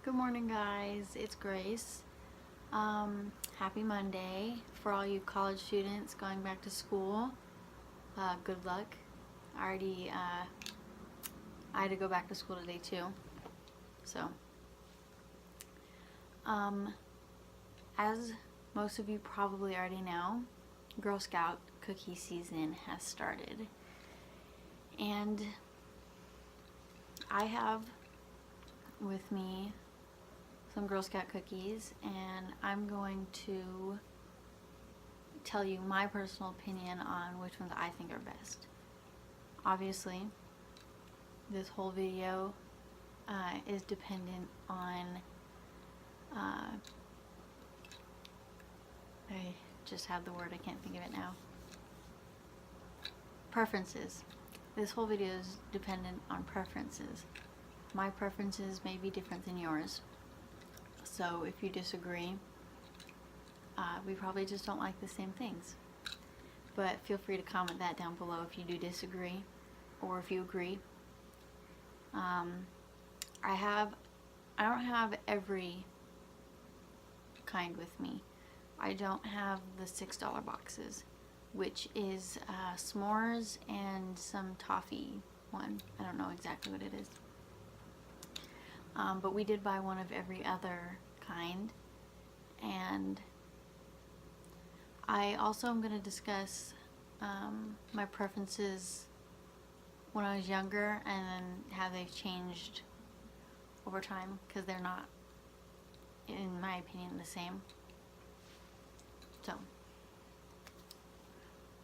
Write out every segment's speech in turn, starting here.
Good morning, guys. It's Grace. Happy Monday for all you college students going back to school. Good luck. I had to go back to school today too. So, as most of you probably already know, Girl Scout cookie season has started, and I have with me some Girl Scout cookies, and I'm going to tell you my personal opinion on which ones I think are best. Obviously, this whole video is dependent on I just have the word, I can't think of it now. Preferences. This whole video is dependent on preferences. My preferences may be different than yours. So if you disagree, we probably just don't like the same things. But feel free to comment that down below if you do disagree or if you agree. I don't have every kind with me. I don't have the $6 boxes, which is s'mores and some toffee one. I don't know exactly what it is. But we did buy one of every other kind, and I also am going to discuss my preferences when I was younger and then how they've changed over time, because they're not, in my opinion, the same. So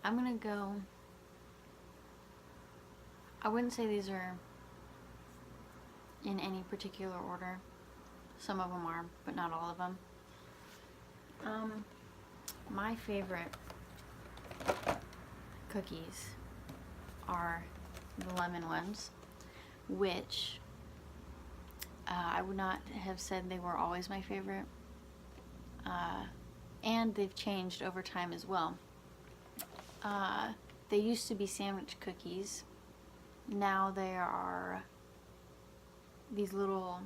I'm going to go, I wouldn't say these are in any particular order. Some of them are, but not all of them. My favorite cookies are the lemon ones, which I would not have said they were always my favorite, and they've changed over time as well. They used to be sandwich cookies. Now they are these little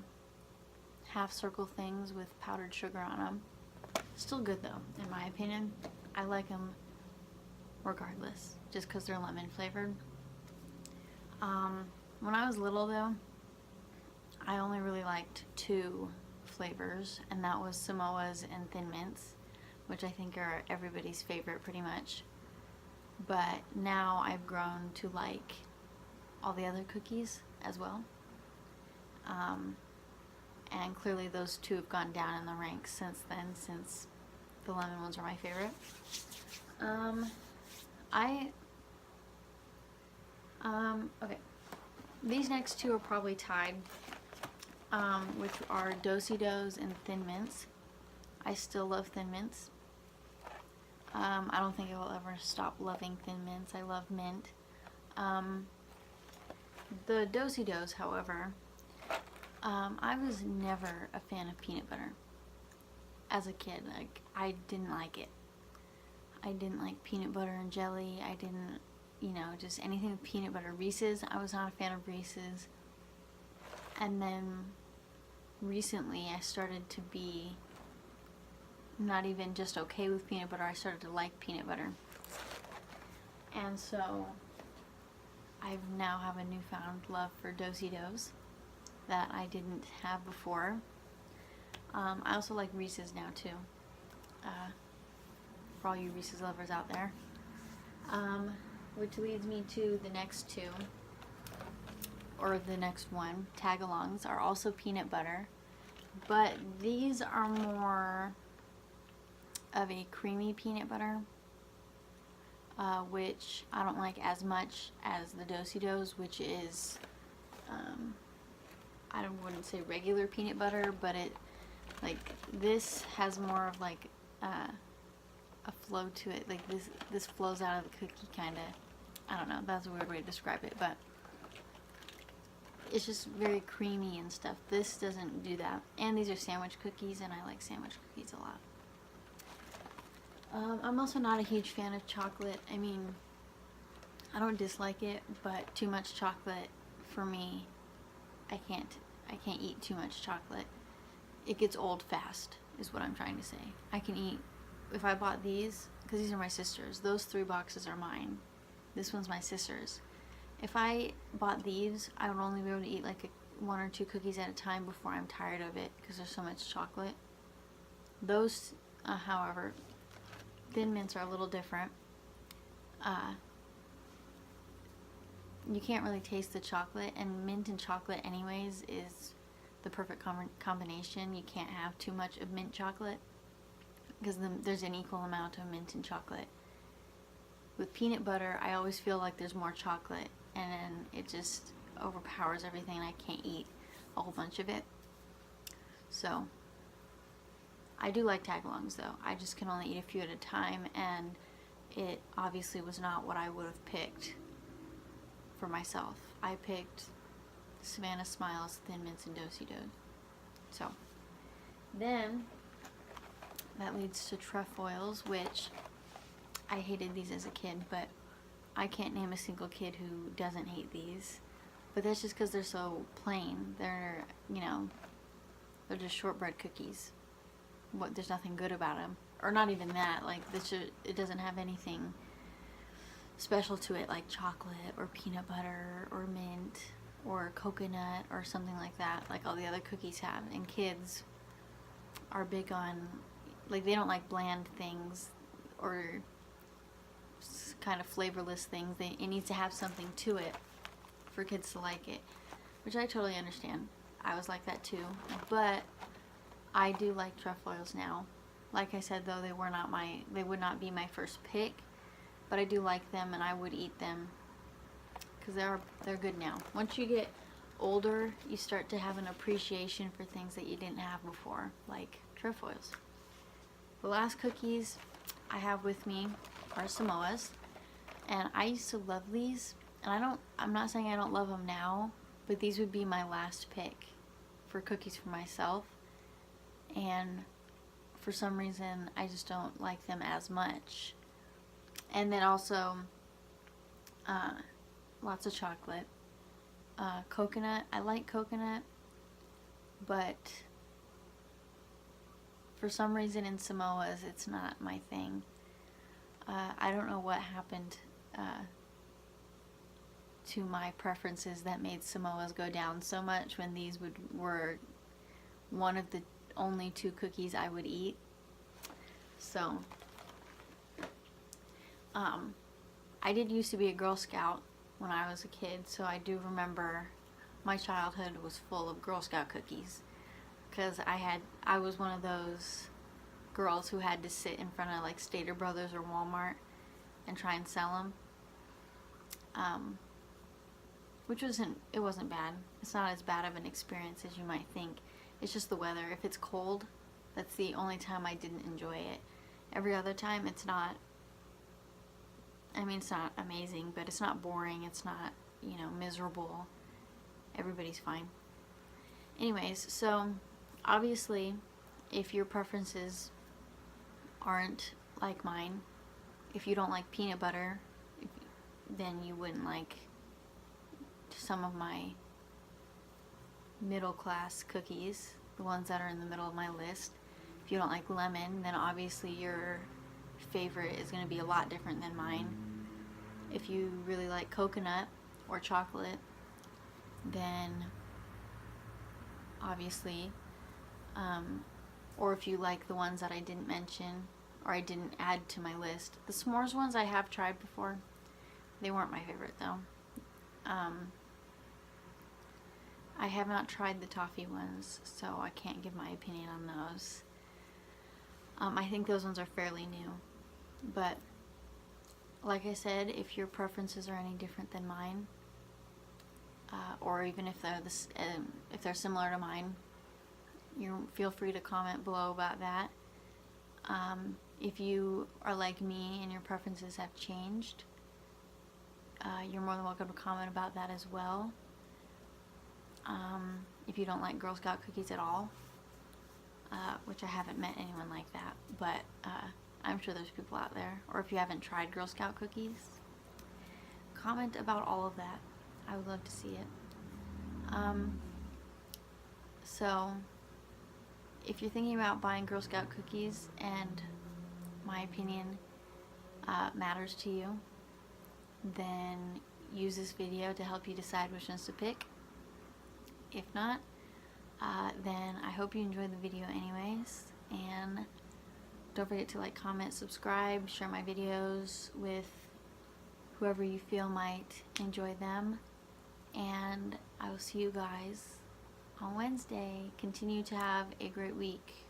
half circle things with powdered sugar on them. Still good though, in my opinion. I like them regardless, just because they're lemon flavored. When I was little though, I only really liked two flavors, and that was Samoas and Thin Mints, which I think are everybody's favorite pretty much. But now I've grown to like all the other cookies as well. And clearly those two have gone down in the ranks since then, since the lemon ones are my favorite. Okay. These next two are probably tied, which are Do-si-dos and Thin Mints. I still love Thin Mints. I don't think I will ever stop loving Thin Mints. I love mint. The Do-si-dos, however, I was never a fan of peanut butter. As a kid, like, I didn't like it. I didn't like peanut butter and jelly. I didn't, just anything with peanut butter. Reese's, I was not a fan of Reese's. And then recently I started to be not even just okay with peanut butter, I started to like peanut butter. And so I now have a newfound love for Do-si-dos that I didn't have before. I also like Reese's now too, for all you Reese's lovers out there. Which leads me to the next two, or the next one. Tagalongs are also peanut butter, but these are more of a creamy peanut butter, which I don't like as much as the Do-si-dos, which is, I wouldn't say regular peanut butter, but this has more of like a flow to it. Like this flows out of the cookie, kind of. I don't know, that's a weird way to describe it, but it's just very creamy and stuff. This doesn't do that. And these are sandwich cookies, and I like sandwich cookies a lot. I'm also not a huge fan of chocolate. I mean, I don't dislike it, but too much chocolate for me, I can't eat too much chocolate. it gets old fast, is what I'm trying to say. I can eat, if I bought these, because these are my sister's, those 3 boxes are mine. This one's my sister's. If I bought these, I would only be able to eat like 1 or 2 cookies at a time before I'm tired of it, because there's so much chocolate. Those, however, Thin Mints are a little different. You can't really taste the chocolate, and mint and chocolate anyways is the perfect combination. You can't have too much of mint chocolate, because there's an equal amount of mint and chocolate. With peanut butter, I always feel like there's more chocolate, and then it just overpowers everything, and I can't eat a whole bunch of it. So, I do like tagalongs though. I just can only eat a few at a time, and it obviously was not what I would have picked for myself. I picked Savannah Smiles, Thin Mints, and Do-Si-Dos. So, then that leads to Truffles, which I hated these as a kid, but I can't name a single kid who doesn't hate these. But that's just because they're so plain. They're, you know, they're just shortbread cookies. There's nothing good about them. Or not even that. Like, it doesn't have anything special to it, like chocolate or peanut butter or mint or coconut or something like that, like all the other cookies have. And kids are big on, like, they don't like bland things or kind of flavorless things. It needs to have something to it for kids to like it, which I totally understand. I was like that too, but I do like Truffles now. Like I said though, they would not be my first pick, but I do like them, and I would eat them because they're good now. Once you get older, you start to have an appreciation for things that you didn't have before, like Truffles. The last cookies I have with me are Samoas, and I used to love these, and I'm not saying I don't love them now, but these would be my last pick for cookies for myself, and for some reason I just don't like them as much. And then also lots of chocolate. Coconut, I like coconut, but for some reason in Samoas it's not my thing. I don't know what happened to my preferences that made Samoas go down so much when these were one of the only 2 cookies I would eat. So, I did used to be a Girl Scout when I was a kid, so I do remember my childhood was full of Girl Scout cookies, because I was one of those girls who had to sit in front of like Stater Brothers or Walmart and try and sell them, which it wasn't bad. It's not as bad of an experience as you might think. It's just the weather. If it's cold, that's the only time I didn't enjoy it. Every other time, it's not, I mean, it's not amazing, but it's not boring. It's not, you know, miserable. Everybody's fine. Anyways, so obviously, if your preferences aren't like mine, if you don't like peanut butter, then you wouldn't like some of my middle class cookies, the ones that are in the middle of my list. If you don't like lemon, then obviously your favorite is going to be a lot different than mine. If you really like coconut or chocolate, then obviously, or if you like the ones that I didn't mention or I didn't add to my list. The s'mores ones I have tried before. They weren't my favorite though. I have not tried the toffee ones, so I can't give my opinion on those. I think those ones are fairly new, but like I said, if your preferences are any different than mine, or even if they're similar to mine, you feel free to comment below about that. If you are like me and your preferences have changed, you're more than welcome to comment about that as well. If you don't like Girl Scout cookies at all, which I haven't met anyone like that, but I'm sure there's people out there. Or if you haven't tried Girl Scout cookies, comment about all of that. I would love to see it. So if you're thinking about buying Girl Scout cookies and my opinion matters to you, then use this video to help you decide which ones to pick. If not, then I hope you enjoyed the video anyways, and don't forget to like, comment, subscribe, share my videos with whoever you feel might enjoy them, and I will see you guys on Wednesday. Continue to have a great week.